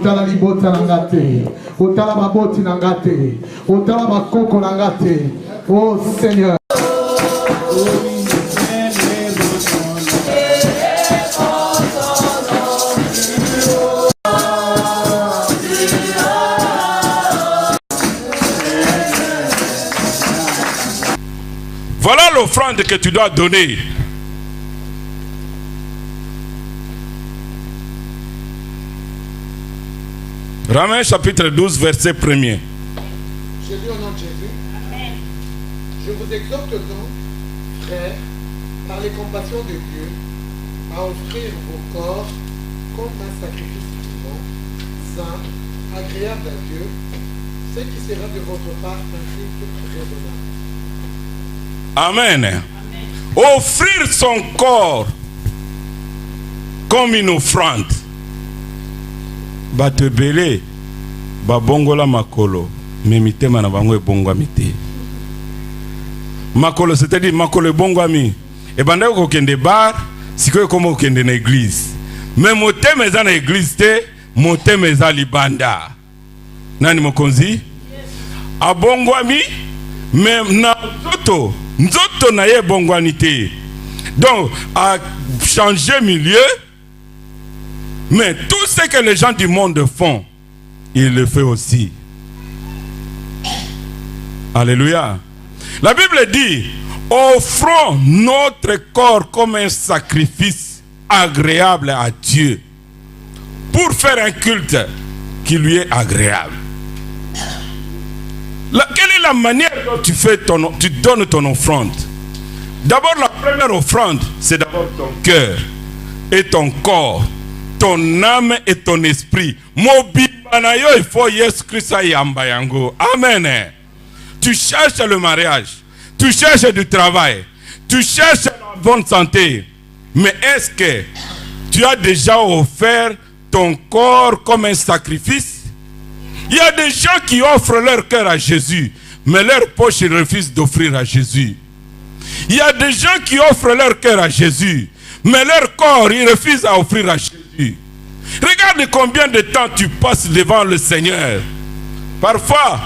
Otala libota nangate. Otala baboti nangate. Otala bakoko nangate. Oh Seigneur. Voilà l'offrande que tu dois donner. Romains chapitre 12, verset 1er. Jésus, au nom de Jésus. Amen. Je vous exhorte donc, frères, par les compassions de Dieu, à offrir vos corps comme un sacrifice vivant, saint, agréable à Dieu, ce qui sera de votre part un culte raisonnable. Amen. Amen. Offrir son corps comme une offrande. Bato belé ba bongola makolo mais mitema na bango ebongwami te. Makolo c'est-à-dire makolo ebongwami e banda ko kende bar sikoyo komo kende na église mais motema eza na église te, motema eza libanda. Nani mokonzi abongwami mais na nzoto na ye bongwani te. Donc à changer milieu. Mais tout ce que les gens du monde font, il le fait aussi. Alléluia. La Bible dit, offrons notre corps comme un sacrifice agréable à Dieu pour faire un culte qui lui est agréable. Quelle est la manière dont tu donnes ton offrande? D'abord, la première offrande, c'est d'abord ton cœur et ton corps. Ton âme et ton esprit. Mobibanayo, il faut Yesu Christ yamba yango. Amen. Tu cherches le mariage. Tu cherches du travail. Tu cherches la bonne santé. Mais est-ce que tu as déjà offert ton corps comme un sacrifice? Il y a des gens qui offrent leur cœur à Jésus, mais leur poche ils refusent d'offrir à Jésus. Il y a des gens qui offrent leur cœur à Jésus, mais leur corps ils refusent à offrir à Jésus. Regarde combien de temps tu passes devant le Seigneur. Parfois,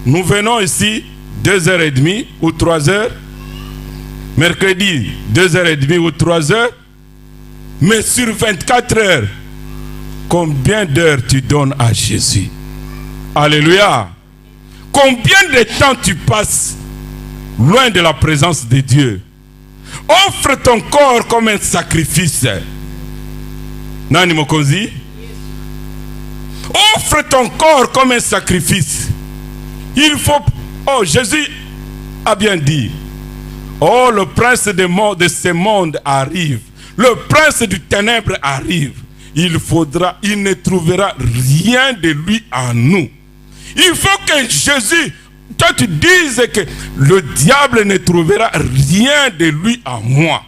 nous venons ici 2h30 ou 3h. Mercredi, 2h30 ou 3h. Mais sur 24 heures, combien d'heures tu donnes à Jésus? Alléluia. Combien de temps tu passes loin de la présence de Dieu? Offre ton corps comme un sacrifice. Nani mokonzi? Offre ton corps comme un sacrifice. Il faut... Oh, Jésus a bien dit. Oh, le prince de ce monde arrive. Le prince du ténèbre arrive. Il ne trouvera rien de lui en nous. Il faut que Jésus, toi tu dises que le diable ne trouvera rien de lui en moi.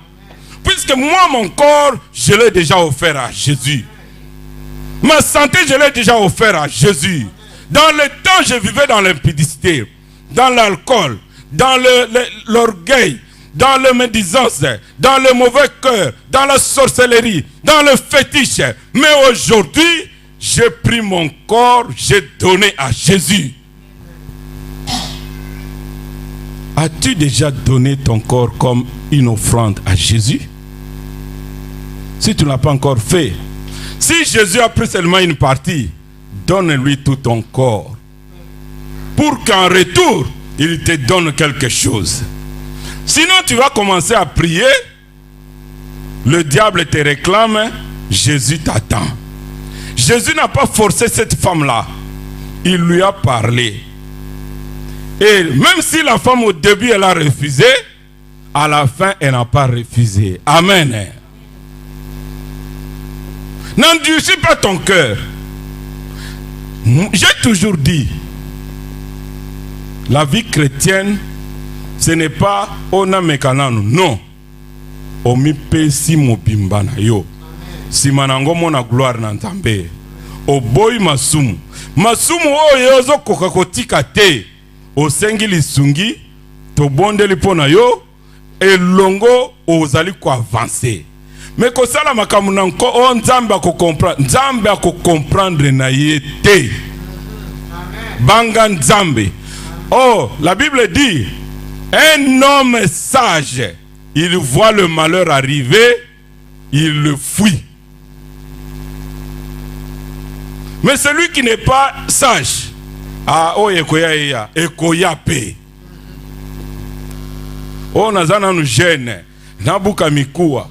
Puisque moi, mon corps, je l'ai déjà offert à Jésus. Ma santé, je l'ai déjà offert à Jésus. Dans le temps, je vivais dans l'impudicité, dans l'alcool, dans l'orgueil, dans la médisance, dans le mauvais cœur, dans la sorcellerie, dans le fétiche. Mais aujourd'hui, j'ai pris mon corps, j'ai donné à Jésus. As-tu déjà donné ton corps comme une offrande à Jésus? Si tu ne l'as pas encore fait, si Jésus a pris seulement une partie, donne-lui tout ton corps. Pour qu'en retour, il te donne quelque chose. Sinon, tu vas commencer à prier, le diable te réclame, Jésus t'attend. Jésus n'a pas forcé cette femme-là. Il lui a parlé. Et même si la femme au début, elle a refusé, à la fin, elle n'a pas refusé. Amen. N'endurcis pas ton cœur. J'ai toujours dit, la vie chrétienne, ce n'est pas ona mekanano, non. Omi pesi mobimba na yo. Si manango mona gloire na Nzambe. Oboyi masumu. Masumu oyo yozo koka kotika te. Osengi lisungi, to bondeli pona yo, elongo ozali ko avancer. Mais que ça la makamunanko on nzambe ko comprendre. Nzambe ko comprendre na yete. Banga nzambe. Oh, la Bible dit, un homme sage, il voit le malheur arriver, il le fuit. Mais celui qui n'est pas sage, ah, oh, ekoya pe. Oh, nazana nous gêne. Na buka mikuwa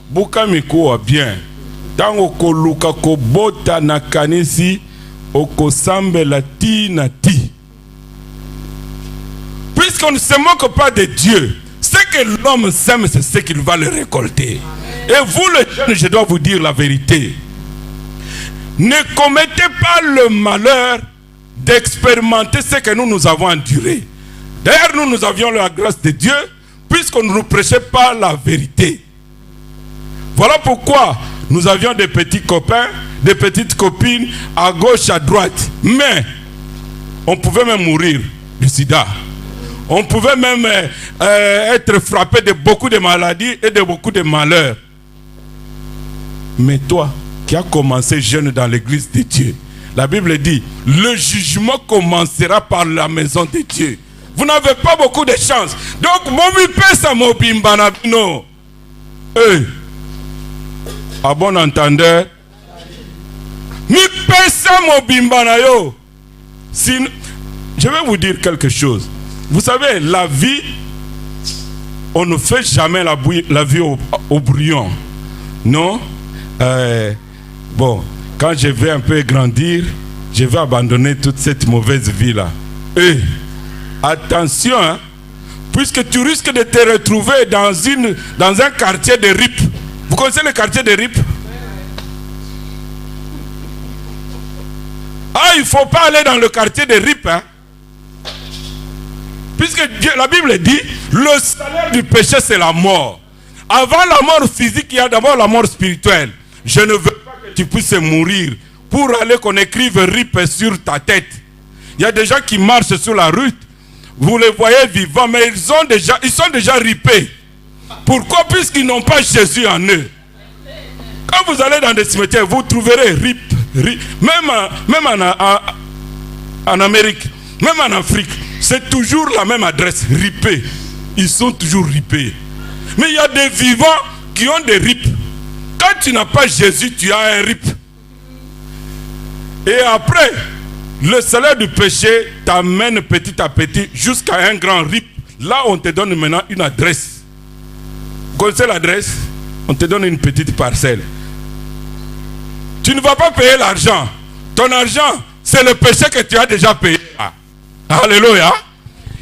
bien. Tango koluka kobota na kanisi, okosambe la ti na ti. Puisqu'on ne se moque pas de Dieu, ce que l'homme sème, c'est ce qu'il va le récolter. Et vous, les jeunes, je dois vous dire la vérité. Ne commettez pas le malheur d'expérimenter ce que nous avons enduré. D'ailleurs, nous avions la grâce de Dieu, puisqu'on ne nous prêchait pas la vérité. Voilà pourquoi nous avions des petits copains, des petites copines à gauche, à droite. Mais on pouvait même mourir du sida. On pouvait même être frappé de beaucoup de maladies et de beaucoup de malheurs. Mais toi, qui as commencé jeune dans l'église de Dieu, la Bible dit, le jugement commencera par la maison de Dieu. Vous n'avez pas beaucoup de chance. Donc, momi pesa mobimbana bino. À bon entendeur, mi pesa mobimbana yo. Je vais vous dire quelque chose. Vous savez, la vie, on ne fait jamais la vie au brouillon. Non? Bon, quand je vais un peu grandir, je vais abandonner toute cette mauvaise vie-là. Et attention, hein, puisque tu risques de te retrouver dans un quartier de RIP. Vous connaissez le quartier de RIP? Ah, il ne faut pas aller dans le quartier de RIP, hein. Puisque la Bible dit, le salaire du péché c'est la mort. Avant la mort physique, il y a d'abord la mort spirituelle. Je ne veux pas que tu puisses mourir pour aller qu'on écrive RIP sur ta tête. Il y a des gens qui marchent sur la route, vous les voyez vivants, mais ils sont déjà ripés. Pourquoi? Puisqu'ils n'ont pas Jésus en eux. Quand vous allez dans des cimetières, vous trouverez RIP. Même en Amérique, même en Afrique, c'est toujours la même adresse, ripé. Ils sont toujours ripés. Mais il y a des vivants qui ont des rips. Quand tu n'as pas Jésus, tu as un rip. Et après, le salaire du péché t'amène petit à petit jusqu'à un grand rip. Là, on te donne maintenant une adresse. Vous connaissez l'adresse? On te donne une petite parcelle. Tu ne vas pas payer l'argent. Ton argent, c'est le péché que tu as déjà payé. Alléluia.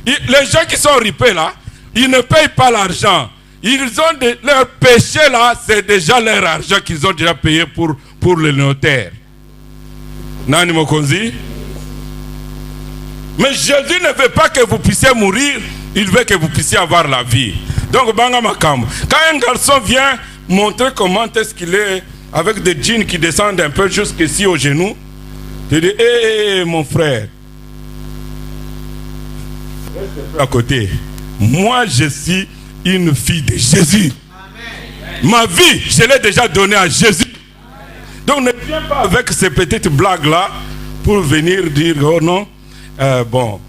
Les gens qui sont ripés là, ils ne payent pas l'argent. Ils ont leur péché là, c'est déjà leur argent qu'ils ont déjà payé pour le notaire. Nani Mokonzi? Mais Jésus ne veut pas que vous puissiez mourir, il veut que vous puissiez avoir la vie. Donc, Banga Makam, quand un garçon vient montrer comment est-ce qu'il est, avec des jeans qui descendent un peu jusqu'ici au genou, tu dis, hé, mon frère, reste à côté. Moi, je suis une fille de Jésus. Amen. Ma vie, je l'ai déjà donnée à Jésus. Amen. Donc, ne viens pas avec ces petites blagues-là pour venir dire, oh non, bon,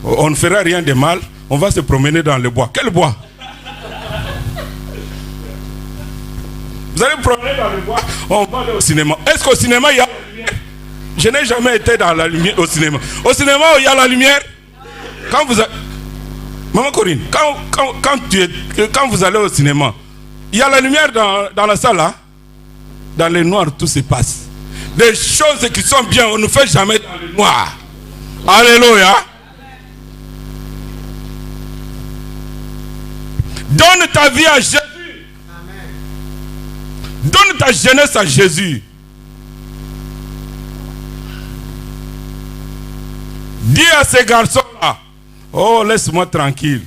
on ne fera rien de mal, on va se promener dans le bois. Quel bois? Vous allez promener dans le bois, on va aller au cinéma. Est-ce qu'au cinéma, il y a la lumière? Je n'ai jamais été dans la lumière au cinéma. Au cinéma, il y a la lumière. Quand vous Maman Corinne, quand vous allez au cinéma, il y a la lumière dans la salle, là. Dans le noir, tout se passe. Des choses qui sont bien, on ne fait jamais dans le noir. Alléluia. Donne ta vie à Jésus. Amen. Donne ta jeunesse à Jésus. Dis à ces garçons-là, oh, laisse-moi tranquille.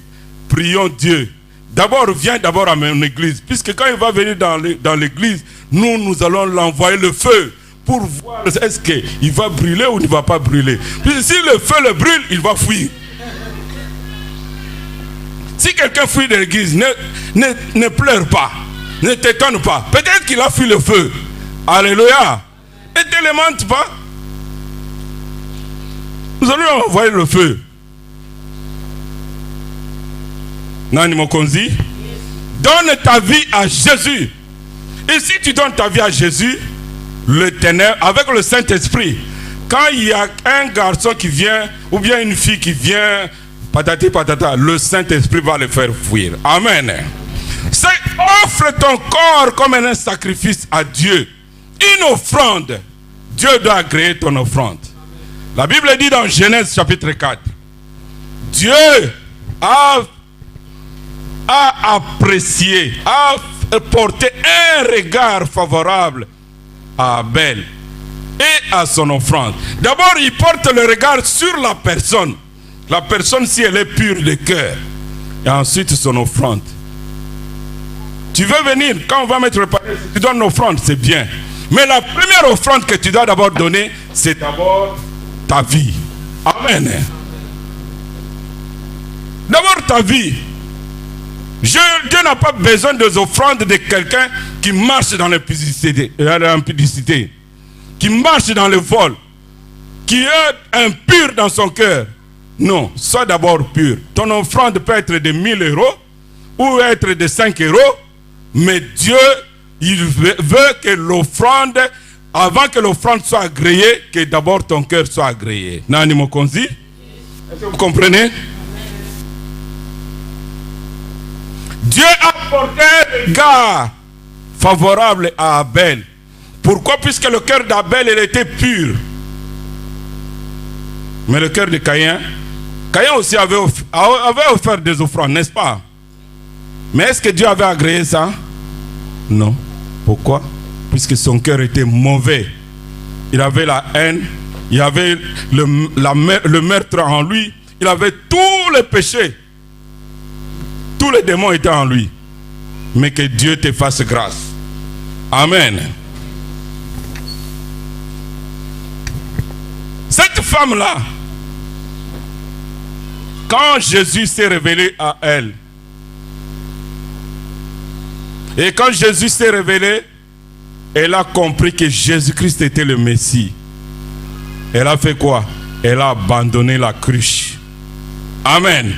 Prions Dieu. D'abord, viens d'abord à mon église. Puisque quand il va venir dans l'église, nous allons l'envoyer le feu pour voir est-ce qu'il va brûler ou il ne va pas brûler. Puis si le feu le brûle, il va fuir. Si quelqu'un fuit de l'église, ne pleure pas. Ne t'étonne pas. Peut-être qu'il a fui le feu. Alléluia. Ne t'élémente pas. Nous allons envoyer le feu. Nani Mokonzi. Donne ta vie à Jésus. Et si tu donnes ta vie à Jésus, l'Éternel, avec le Saint-Esprit, quand il y a un garçon qui vient, ou bien une fille qui vient, patati patata, le Saint-Esprit va le faire fuir. Amen. C'est offre ton corps comme un sacrifice à Dieu. Une offrande. Dieu doit agréer ton offrande. La Bible dit dans Genèse chapitre 4, Dieu a apprécié, a porté un regard favorable à Abel et à son offrande. D'abord, il porte le regard sur la personne. La personne, si elle est pure de cœur. Et ensuite, son offrande. Tu veux venir, quand on va mettre le panier, tu donnes l'offrande, c'est bien. Mais la première offrande que tu dois d'abord donner, c'est d'abord ta vie. Amen. D'abord ta vie. Dieu n'a pas besoin des offrandes de quelqu'un qui marche dans l'impudicité, qui marche dans le vol, qui est impur dans son cœur. Non, sois d'abord pur. Ton offrande peut être de 1000 euros ou être de 5 euros, mais Dieu, il veut que l'offrande, avant que l'offrande soit agréée, que d'abord ton cœur soit agréé. Nani Mokonzi? Est-ce que vous comprenez? Dieu a porté un regard favorable à Abel. Pourquoi? Puisque le cœur d'Abel, il était pur. Mais le cœur de Caïn aussi avait offert des offrandes, n'est-ce pas? Mais est-ce que Dieu avait agréé ça? Non. Pourquoi? Puisque son cœur était mauvais. Il avait la haine, il avait le meurtre en lui, il avait tous les péchés. Tous les démons étaient en lui. Mais que Dieu te fasse grâce. Amen. Cette femme-là, quand Jésus s'est révélé à elle, et quand Jésus s'est révélé, elle a compris que Jésus-Christ était le Messie. Elle a fait quoi? Elle a abandonné la cruche. Amen.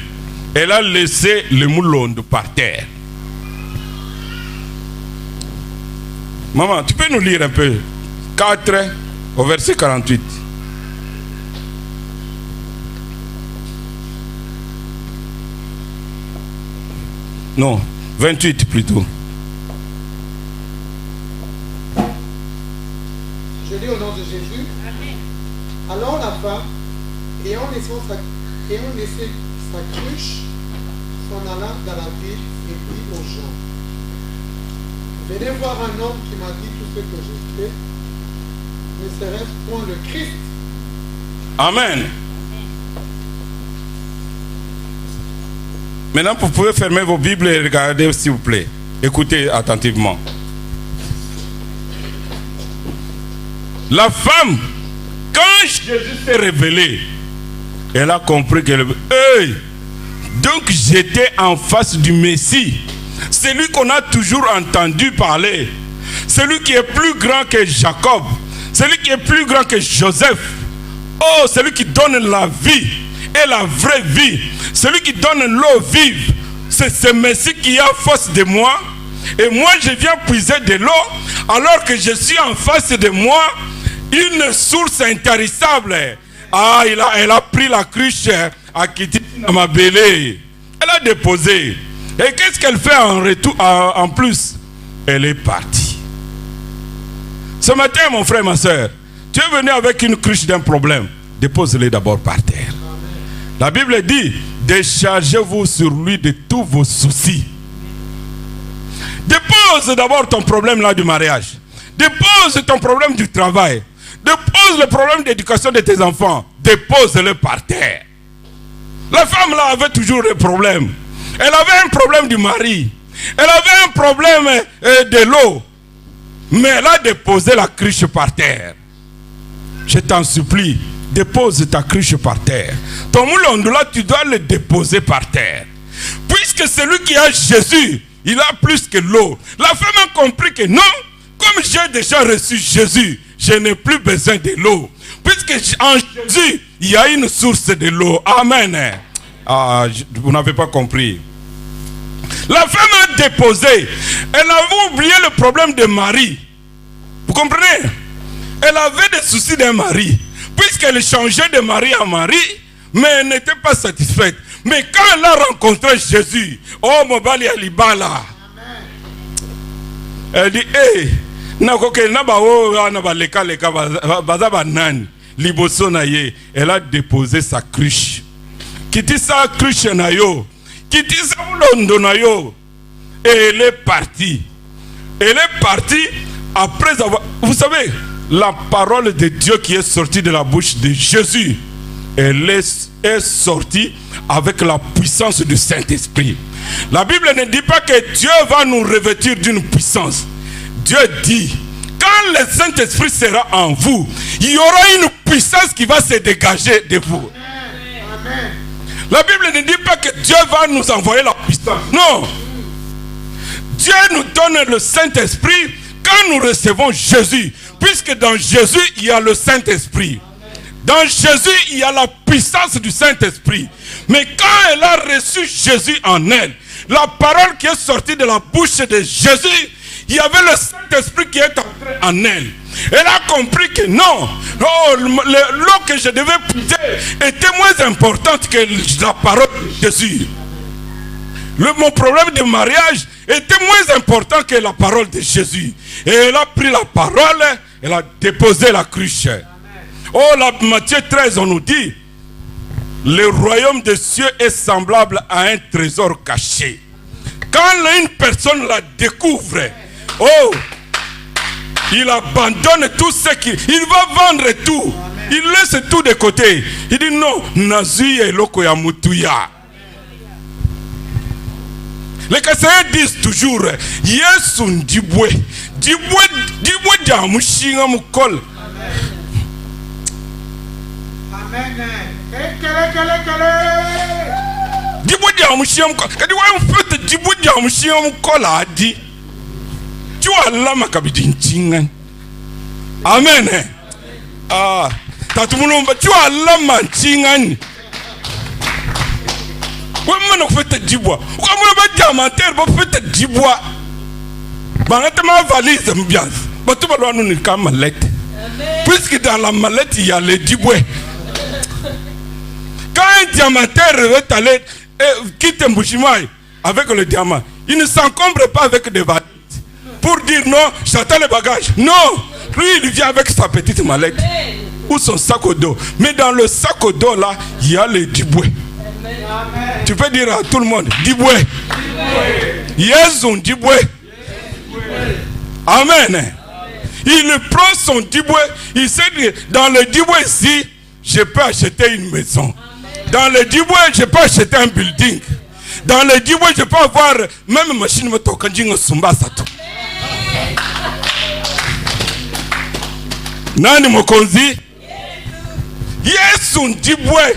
Elle a laissé le moulon par terre. Maman, tu peux nous lire un peu 4 au verset 48. Non, 28 plutôt. Je lis au nom de Jésus. Amen. Alors la femme, ayant laissé sa cruche, s'en alla dans la ville et dit aux gens, venez voir un homme qui m'a dit tout ce que j'ai fait. Ne serait-ce point le Christ? Amen. Maintenant, vous pouvez fermer vos Bibles et regarder, s'il vous plaît. Écoutez attentivement. La femme, quand Jésus s'est révélé, elle a compris que donc j'étais en face du Messie. Celui qu'on a toujours entendu parler. Celui qui est plus grand que Jacob. Celui qui est plus grand que Joseph. Oh, celui qui donne la vie et la vraie vie. Celui qui donne l'eau vive. C'est ce Messie qui est en face de moi. Et moi je viens puiser de l'eau alors que je suis en face de moi une source intarissable. Ah, elle a pris la cruche à Kitty Namabélé. Elle a déposé. Et qu'est-ce qu'elle fait en retour, en plus? Elle est partie. Ce matin, mon frère, ma soeur, tu es venu avec une cruche d'un problème. Dépose-le d'abord par terre. Amen. La Bible dit, déchargez-vous sur lui de tous vos soucis. Dépose d'abord ton problème là du mariage. Dépose ton problème du travail. Dépose le problème d'éducation de tes enfants. Dépose-le par terre. La femme là avait toujours des problèmes. Elle avait un problème du mari. Elle avait un problème de l'eau. Mais elle a déposé la cruche par terre. Je t'en supplie, dépose ta cruche par terre. Ton moulon là, tu dois le déposer par terre. Puisque celui qui a Jésus, il a plus que l'eau. La femme a compris que non, comme j'ai déjà reçu Jésus, je n'ai plus besoin de l'eau. Puisque en Jésus, il y a une source de l'eau. Amen. Ah, vous n'avez pas compris. La femme a déposé. Elle avait oublié le problème de Marie. Vous comprenez? Elle avait des soucis d'un mari. Puisqu'elle changeait de mari en mari, mais elle n'était pas satisfaite. Mais quand elle a rencontré Jésus, oh Mobali Alibala, elle dit, hey, elle a déposé sa cruche. Quitte sa cruche nayo, quitte sa londo nayo, et elle est partie. Elle est partie après avoir, vous savez, la parole de Dieu qui est sortie de la bouche de Jésus, elle est sortie avec la puissance du Saint-Esprit. La Bible ne dit pas que Dieu va nous revêtir d'une puissance. Dieu dit, quand le Saint-Esprit sera en vous, il y aura une puissance qui va se dégager de vous. Amen. La Bible ne dit pas que Dieu va nous envoyer la puissance. Non. Dieu nous donne le Saint-Esprit quand nous recevons Jésus. Puisque dans Jésus, il y a le Saint-Esprit. Dans Jésus, il y a la puissance du Saint-Esprit. Mais quand elle a reçu Jésus en elle, la parole qui est sortie de la bouche de Jésus, il y avait le Saint-Esprit qui est entré en elle. Elle a compris que non, l'eau que je devais puiser était moins importante que la parole de Jésus. Mon problème de mariage était moins important que la parole de Jésus. Et elle a pris la parole, elle a déposé la cruche. Oh, Matthieu 13, on nous dit, le royaume des cieux est semblable à un trésor caché. Quand une personne la découvre, oh, il abandonne tout ce qu'il... Il va vendre tout. Il laisse tout de côté. Il dit non, Nazi et Loko ya Mutuya. Les Kassaïens disent toujours, Yesu Ndibwe, Dibwe Djamushinga Mukol. Amen. Dibwe Djamushinga Mukol. Kadi wa mfete Dibwe Djamushinga Mukol a dit. Tu as la makabidintinga. Amen. Ah, tatumulumba tu as la manchinga. Comment on fait du bois? Comment on va diamantaire pour faire du bois? Ma valise, bien. Mais tout le monde n'a qu'une mallette. Puisque dans la mallette, il y a les diboué. Quand un diamantaire veut aller quitter Mbujimaï avec le diamant, il ne s'encombre pas avec des valises. Pour dire non, j'attends les bagages. Non, lui, il vient avec sa petite mallette ou son sac au dos. Mais dans le sac au dos, là, il y a les diboué. Amen. Tu peux dire à tout le monde, Diboué. Yesu Diboué. Amen. Il prend son Diboué. Il sait que dans le Diboué ici, je peux acheter une maison. Dans le Diboué, je peux acheter un building. Dans le Diboué, je peux avoir même une machine motokanjinga sumbasato. Nani mokonzi? Yesu Diboué.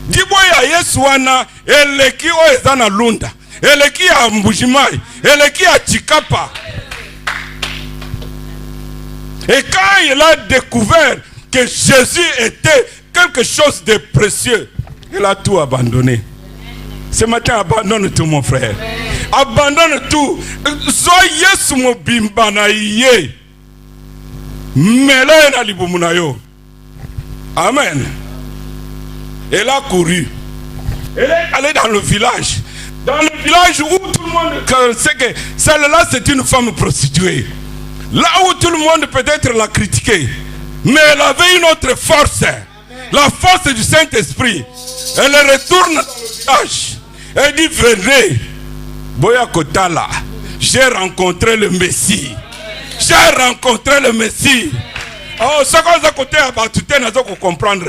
Diboué ya Yesu wana eleki o ezana lunda, eleki ya Mbujimaï, eleki ya Chikapa. Et quand il a découvert que Jésus était quelque chose de précieux, il a tout abandonné. Ce matin, abandonne tout, mon frère. Abandonne tout. Sois Yesu mobimba na iye. Mele na libumu yo. Amen. Elle a couru. Elle est allée dans le village. Dans le village où tout le monde sait que celle-là c'est une femme prostituée. Là où tout le monde peut-être l'a critiquée. Mais elle avait une autre force. La force du Saint-Esprit. Elle retourne dans le village. Elle dit venez. Boya Kotala. J'ai rencontré le Messie. J'ai rencontré le Messie. Oh, ce qu'on a côté à Batouté, n'a pas comprendre.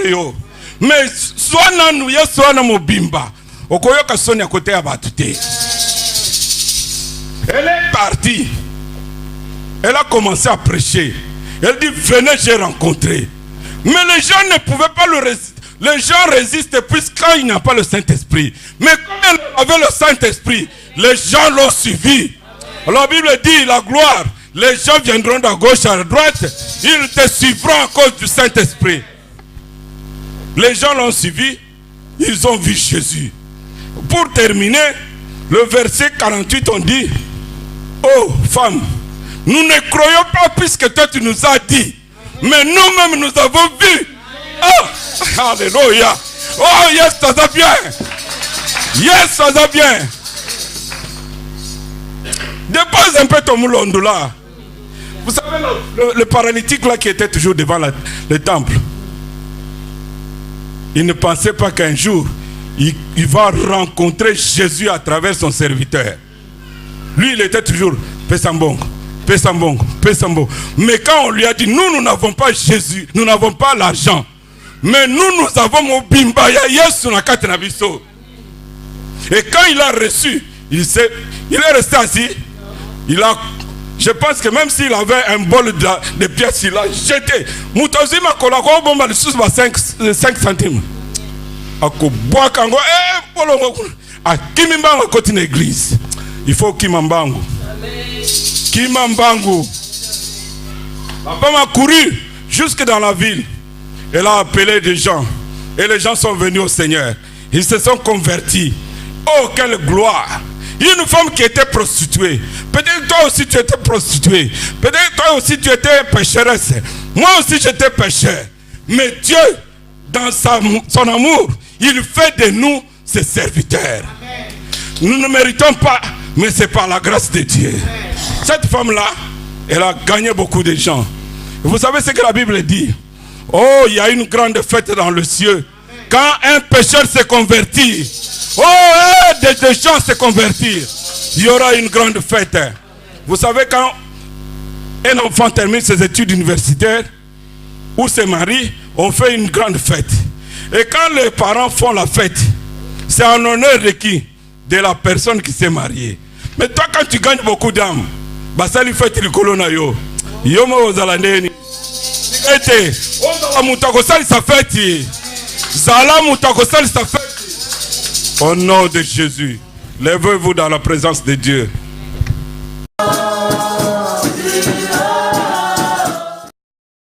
Mais soit nous soit na mobimba. Okoyoka soni à côté à Batouté. Elle est partie. Elle a commencé à prêcher. Elle dit venez, j'ai rencontré. Mais les gens ne pouvaient pas le résister. Les gens résistent puisqu'il n'y a pas le Saint-Esprit. Mais quand elle avait le Saint-Esprit, les gens l'ont suivi. Alors la Bible dit, la gloire, les gens viendront de gauche à droite, ils te suivront à cause du Saint-Esprit. Les gens l'ont suivi, ils ont vu Jésus. Pour terminer, le verset 48, on dit, oh femme, nous ne croyons pas puisque toi tu nous as dit, mais nous-mêmes nous avons vu. Oh, alléluia. Oh, yes, ça va bien. Yes, ça va bien. Dépose un peu ton moulon là. Vous savez, le paralytique là qui était toujours devant le temple, il ne pensait pas qu'un jour, il va rencontrer Jésus à travers son serviteur. Lui, il était toujours Pesambong, Pesambong, Pesambong. Mais quand on lui a dit, nous n'avons pas Jésus, nous n'avons pas l'argent, mais nous avons mon bimbaya Yesu na kati na biso. Et quand il a reçu, il est resté assis. Je pense que même s'il avait un bol de pièces, il a jeté. Moutozima kolako bomba de sous 5 centimes. Ako boakango bolongo a kimimbango côté l'église. Il faut kimambango. Kimambango. La femme a couru jusque dans la ville. Elle a appelé des gens. Et les gens sont venus au Seigneur. Ils se sont convertis. Oh, quelle gloire! Une femme qui était prostituée. Peut-être toi aussi tu étais prostituée. Peut-être toi aussi tu étais pécheresse. Moi aussi j'étais pécheur. Mais Dieu, dans son amour, il fait de nous ses serviteurs. Amen. Nous ne méritons pas, mais c'est par la grâce de Dieu. Amen. Cette femme-là, elle a gagné beaucoup de gens. Vous savez ce que la Bible dit? Oh, il y a une grande fête dans le ciel. Quand un pécheur se convertit, oh, des gens se convertir, il y aura une grande fête. Vous savez, quand un enfant termine ses études universitaires ou se marie, on fait une grande fête. Et quand les parents font la fête, c'est en honneur de qui? De la personne qui s'est mariée. Mais toi, quand tu gagnes beaucoup d'âmes, bah ça lui fait le colonna yo. Yomo ozalandeni. Ete, ozala mutako sali sa fête. Zala mutako sali sa fête. Au nom de Jésus, levez-vous dans la présence de Dieu.